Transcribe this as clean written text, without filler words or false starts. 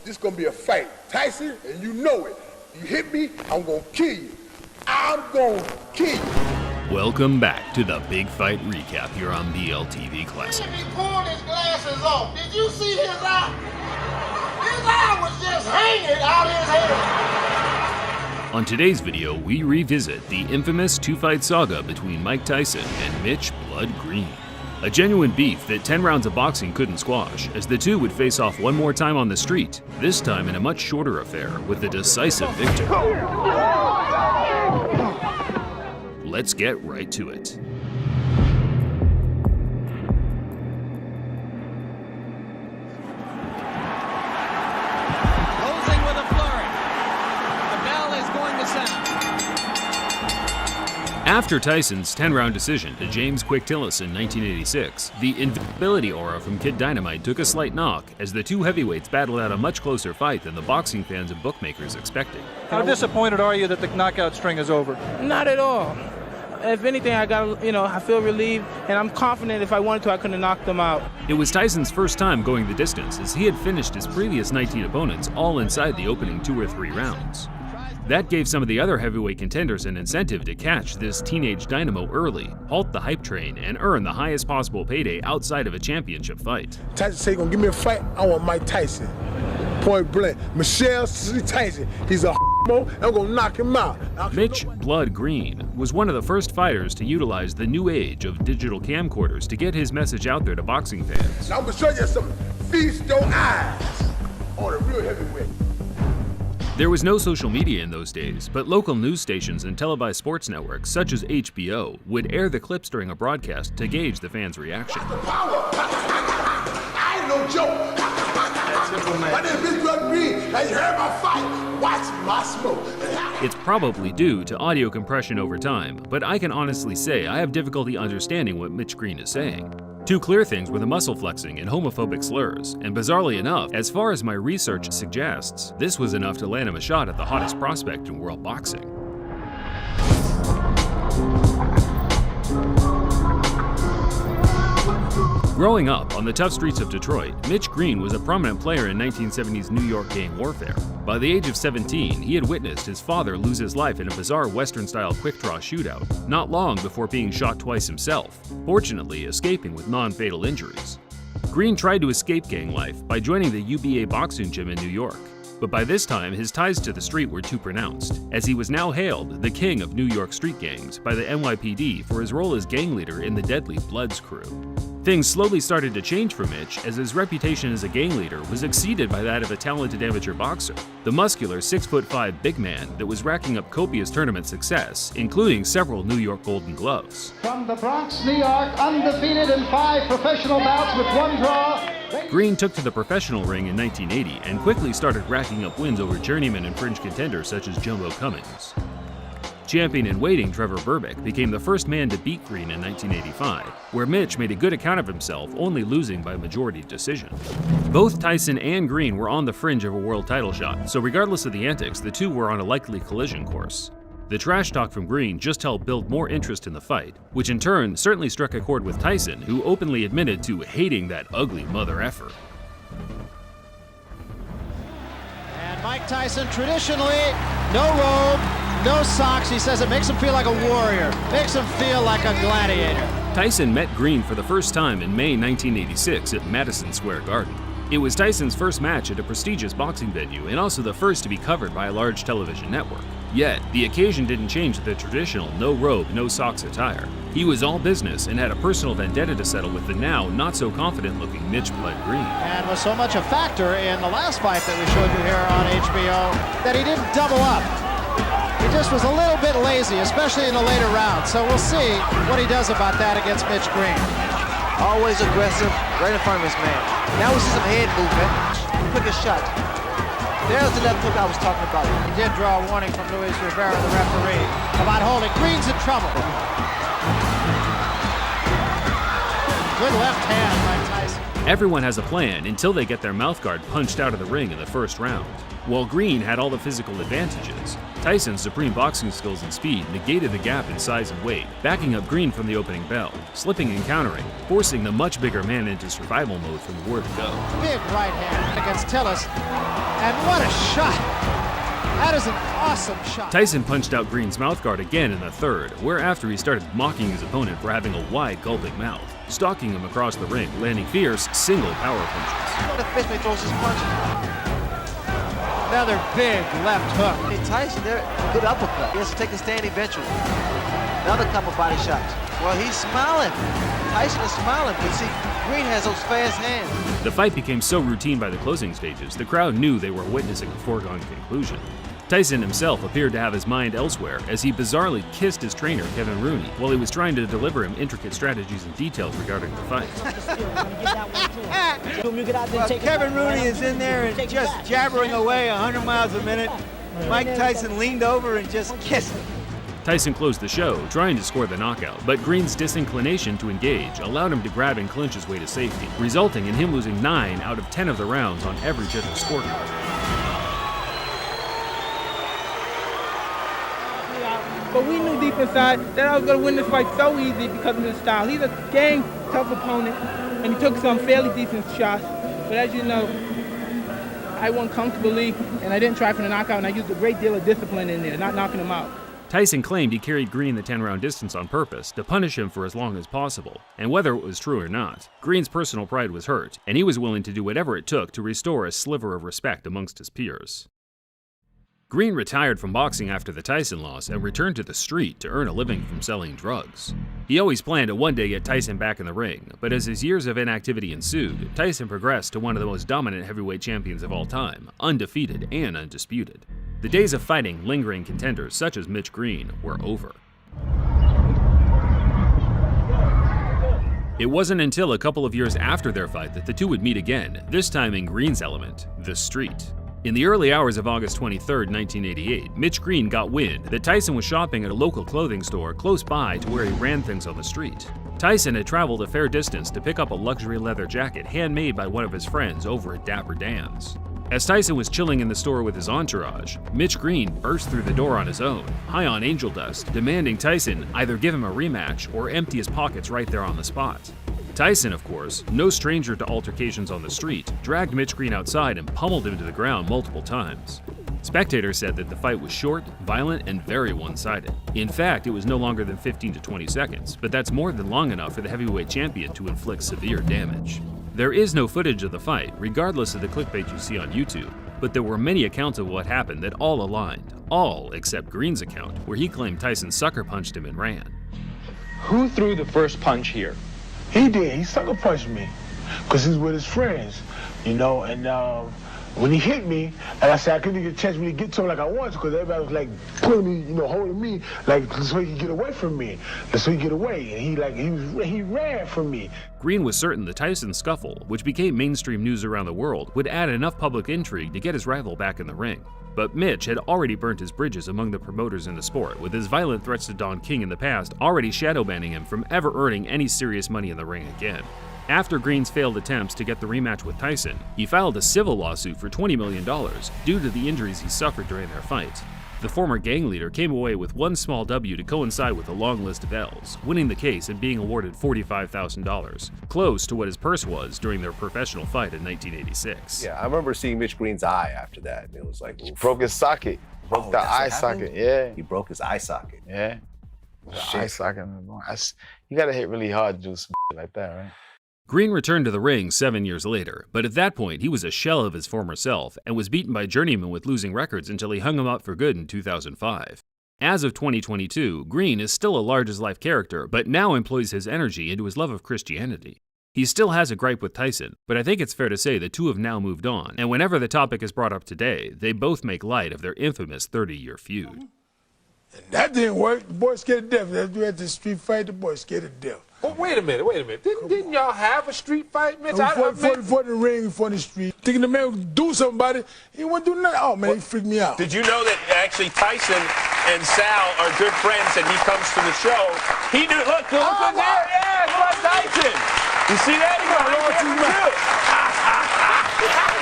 This gonna be a fight. Tyson, and you know it. You hit me, I'm gonna kill you. I'm gonna kill you. Welcome back to the Big Fight Recap here on BLTV Classic. He pulled his glasses off. Did you see his eye? His eye was just hanging out his head. On today's video, we revisit the infamous two-fight saga between Mike Tyson and Mitch Blood Green. A genuine beef that 10 rounds of boxing couldn't squash, as the two would face off one more time on the street, this time in a much shorter affair with a decisive victor. Let's get right to it. Closing with a flurry. The bell is going to sound. After Tyson's 10-round decision to James Quick Tillis in 1986, the invincibility aura from Kid Dynamite took a slight knock as the two heavyweights battled out a much closer fight than the boxing fans and bookmakers expected. How disappointed are you that the knockout string is over? Not at all. If anything, I feel relieved, and I'm confident if I wanted to, I could have knocked them out. It was Tyson's first time going the distance, as he had finished his previous 19 opponents all inside the opening 2 or 3 rounds. That gave some of the other heavyweight contenders an incentive to catch this teenage dynamo early, halt the hype train, and earn the highest possible payday outside of a championship fight. Tyson said, "Gonna give me a fight. I want Mike Tyson." Point blank. Michelle Tyson. He's a I'm gonna knock him out. Mitch Blood Green was one of the first fighters to utilize the new age of digital camcorders to get his message out there to boxing fans. Now I'm gonna show you something. Feast your eyes on a real heavyweight. There was no social media in those days, but local news stations and televised sports networks such as HBO would air the clips during a broadcast to gauge the fans' reaction. The power. I ain't no joke. My name is Blood Green, and you heard my fight. Watch my smoke. It's probably due to audio compression over time, but I can honestly say I have difficulty understanding what Mitch Green is saying. Two clear things were the muscle flexing and homophobic slurs, and bizarrely enough, as far as my research suggests, this was enough to land him a shot at the hottest prospect in world boxing. Growing up on the tough streets of Detroit, Mitch Green was a prominent player in 1970s New York gang warfare. By the age of 17, he had witnessed his father lose his life in a bizarre Western-style quick-draw shootout, not long before being shot twice himself, fortunately escaping with non-fatal injuries. Green tried to escape gang life by joining the UBA boxing gym in New York, but by this time his ties to the street were too pronounced, as he was now hailed the king of New York street gangs by the NYPD for his role as gang leader in the deadly Bloods crew. Things slowly started to change for Mitch as his reputation as a gang leader was exceeded by that of a talented amateur boxer, the muscular 6'5" big man that was racking up copious tournament success, including several New York Golden Gloves. From the Bronx, New York, undefeated in 5 professional bouts with 1 draw. Green took to the professional ring in 1980 and quickly started racking up wins over journeyman and fringe contenders such as Jumbo Cummings. Champion-in-waiting Trevor Berbick became the first man to beat Green in 1985, where Mitch made a good account of himself, only losing by majority decision. Both Tyson and Green were on the fringe of a world title shot, so regardless of the antics, the two were on a likely collision course. The trash talk from Green just helped build more interest in the fight, which in turn certainly struck a chord with Tyson, who openly admitted to hating that ugly mother effer. And Mike Tyson, traditionally, no robe, no socks. He says it makes him feel like a warrior, makes him feel like a gladiator. Tyson met Green for the first time in May 1986 at Madison Square Garden. It was Tyson's first match at a prestigious boxing venue and also the first to be covered by a large television network. Yet, the occasion didn't change the traditional no robe, no socks attire. He was all business and had a personal vendetta to settle with the now not-so-confident-looking Mitch Blood Green. And was so much a factor in the last fight that we showed you here on HBO that he didn't double up. He just was a little bit lazy, especially in the later rounds. So we'll see what he does about that against Mitch Green. Always aggressive, right in front of his man. Now we see some head movement. Quickest shot. There's the left hook I was talking about. He did draw a warning from Luis Rivera, the referee, about holding. Green's in trouble. Good left hand by Tyson. Everyone has a plan until they get their mouthguard punched out of the ring in the first round. While Green had all the physical advantages, Tyson's supreme boxing skills and speed negated the gap in size and weight, backing up Green from the opening bell, slipping and countering, forcing the much bigger man into survival mode from the word go. Big right hand against Tillis, and what a shot! That is an awesome shot. Tyson punched out Green's mouthguard again in the third, whereafter he started mocking his opponent for having a wide, gulping mouth, stalking him across the ring, landing fierce, single power punches. The fist may throws his punch. Another big left hook. Hey, Tyson, there, good uppercut. He has to take a stand eventually. Another couple body shots. Well, he's smiling. Tyson is smiling, but see, Green has those fast hands. The fight became so routine by the closing stages, the crowd knew they were witnessing a foregone conclusion. Tyson himself appeared to have his mind elsewhere as he bizarrely kissed his trainer, Kevin Rooney, while he was trying to deliver him intricate strategies and details regarding the fight. Well, Kevin Rooney is in there and just jabbering away 100 miles a minute. Mike Tyson leaned over and just kissed him. Tyson closed the show, trying to score the knockout, but Green's disinclination to engage allowed him to grab and clinch his way to safety, resulting in him losing 9 out of 10 of the rounds on every judge's scorecard. But we knew deep inside that I was going to win this fight so easy because of his style. He's a dang tough opponent, and he took some fairly decent shots. But as you know, I won comfortably, and I didn't try for the knockout, and I used a great deal of discipline in there, not knocking him out. Tyson claimed he carried Green the 10-round distance on purpose to punish him for as long as possible, and whether it was true or not, Green's personal pride was hurt, and he was willing to do whatever it took to restore a sliver of respect amongst his peers. Green retired from boxing after the Tyson loss and returned to the street to earn a living from selling drugs. He always planned to one day get Tyson back in the ring, but as his years of inactivity ensued, Tyson progressed to one of the most dominant heavyweight champions of all time, undefeated and undisputed. The days of fighting lingering contenders such as Mitch Green were over. It wasn't until a couple of years after their fight that the two would meet again, this time in Green's element, the street. In the early hours of August 23, 1988, Mitch Green got wind that Tyson was shopping at a local clothing store close by to where he ran things on the street. Tyson had traveled a fair distance to pick up a luxury leather jacket handmade by one of his friends over at Dapper Dan's. As Tyson was chilling in the store with his entourage, Mitch Green burst through the door on his own, high on angel dust, demanding Tyson either give him a rematch or empty his pockets right there on the spot. Tyson, of course, no stranger to altercations on the street, dragged Mitch Green outside and pummeled him to the ground multiple times. Spectators said that the fight was short, violent, and very one-sided. In fact, it was no longer than 15 to 20 seconds, but that's more than long enough for the heavyweight champion to inflict severe damage. There is no footage of the fight, regardless of the clickbait you see on YouTube, but there were many accounts of what happened that all aligned, all except Green's account, where he claimed Tyson sucker punched him and ran. Who threw the first punch here? He did. He sucker punched me because he's with his friends, you know, and when he hit me, like I said, I couldn't get a chance to get to him like I wanted to because everybody was like pulling me, you know, holding me, like so he could get away from me, so he could get away, and he ran from me. Green was certain the Tyson scuffle, which became mainstream news around the world, would add enough public intrigue to get his rival back in the ring. But Mitch had already burnt his bridges among the promoters in the sport, with his violent threats to Don King in the past already shadow banning him from ever earning any serious money in the ring again. After Green's failed attempts to get the rematch with Tyson, he filed a civil lawsuit for $20 million due to the injuries he suffered during their fight. The former gang leader came away with one small W to coincide with a long list of L's, winning the case and being awarded $45,000, close to what his purse was during their professional fight in 1986. Yeah, I remember seeing Mitch Green's eye after that. It was like, he broke his socket. Broke the eye socket, yeah. He broke his eye socket. Yeah. Eye socket. You gotta hit really hard to do some shit like that, right? Green returned to the ring 7 years later, but at that point he was a shell of his former self and was beaten by journeymen with losing records until he hung him up for good in 2005. As of 2022, Green is still a large-as-life character, but now employs his energy into his love of Christianity. He still has a gripe with Tyson, but I think it's fair to say the two have now moved on, and whenever the topic is brought up today, they both make light of their infamous 30-year feud. That didn't work. The boy scared to death. That's we had the street fight. The boy scared to death. Oh, wait a minute. Didn't y'all have a street fight, Mitch? For the ring, for the street. Thinking the man would do something about it. He wouldn't do nothing. Oh, man, he freaked me out. Did you know that actually Tyson and Sal are good friends and he comes to the show? He knew, look there. Yeah, it's like Tyson. You see that? He got